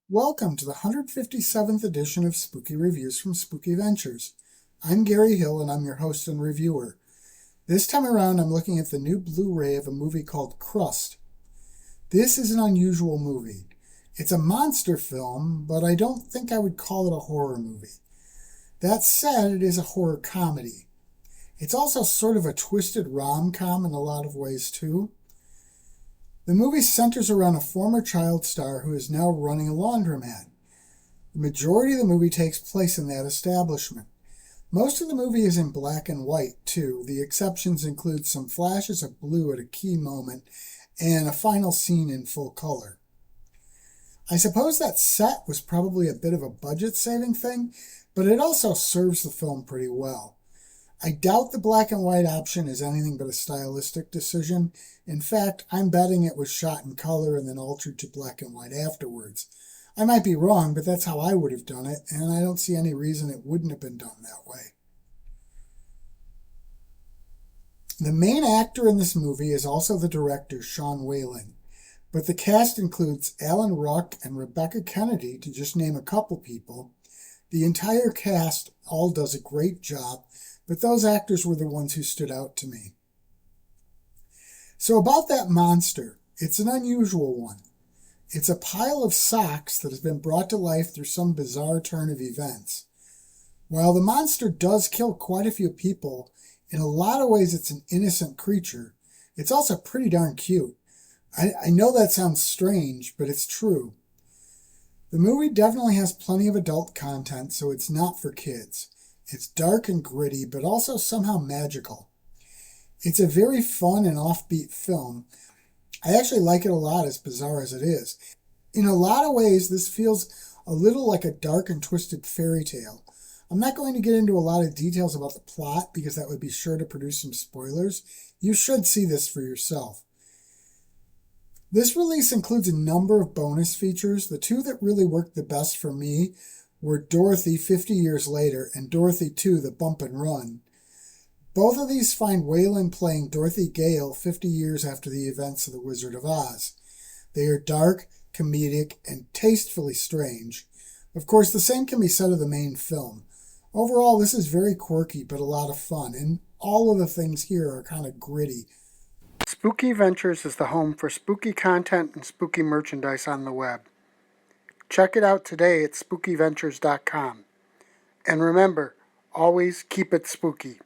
Welcome to the 157th edition of Spooky Reviews from Spooky Ventures. I'm Gary Hill and I'm your host and reviewer. This time around I'm looking at the new Blu-ray of a movie called Crust. This is an unusual movie. It's a monster film, but I don't think I would call it a horror movie. That said, it is a horror comedy. It's also sort of a twisted rom-com in a lot of ways too. The movie centers around a former child star who is now running a laundromat. The majority of the movie takes place in that establishment. Most of the movie is in black and white, too. The exceptions include some flashes of blue at a key moment and a final scene in full color. I suppose that set was probably a bit of a budget-saving thing, but it also serves the film pretty well. I doubt the black and white option is anything but a stylistic decision. In fact, I'm betting it was shot in color and then altered to black and white afterwards. I might be wrong, but that's how I would have done it, and I don't see any reason it wouldn't have been done that way. The main actor in this movie is also the director, Sean Whalen, but the cast includes Alan Ruck and Rebecca Kennedy, to just name a couple people. The entire cast all does a great job, but those actors were the ones who stood out to me. So about that monster, it's an unusual one. It's a pile of socks that has been brought to life through some bizarre turn of events. While the monster does kill quite a few people, in a lot of ways it's an innocent creature. It's also pretty darn cute. I know that sounds strange, but it's true. The movie definitely has plenty of adult content, so it's not for kids. It's dark and gritty, but also somehow magical. It's a very fun and offbeat film. I actually like it a lot, as bizarre as it is. In a lot of ways, this feels a little like a dark and twisted fairy tale. I'm not going to get into a lot of details about the plot because that would be sure to produce some spoilers. You should see this for yourself. This release includes a number of bonus features. The two that really worked the best for me were Dorothy 50 years later and Dorothy 2, The Bump and Run. Both of these find Whalen playing Dorothy Gale 50 years after the events of The Wizard of Oz. They are dark, comedic, and tastefully strange. Of course, the same can be said of the main film. Overall, this is very quirky, but a lot of fun, and all of the things here are kind of gritty. Spooky Ventures is the home for spooky content and spooky merchandise on the web. Check it out today at spookyventures.com. And remember, always keep it spooky.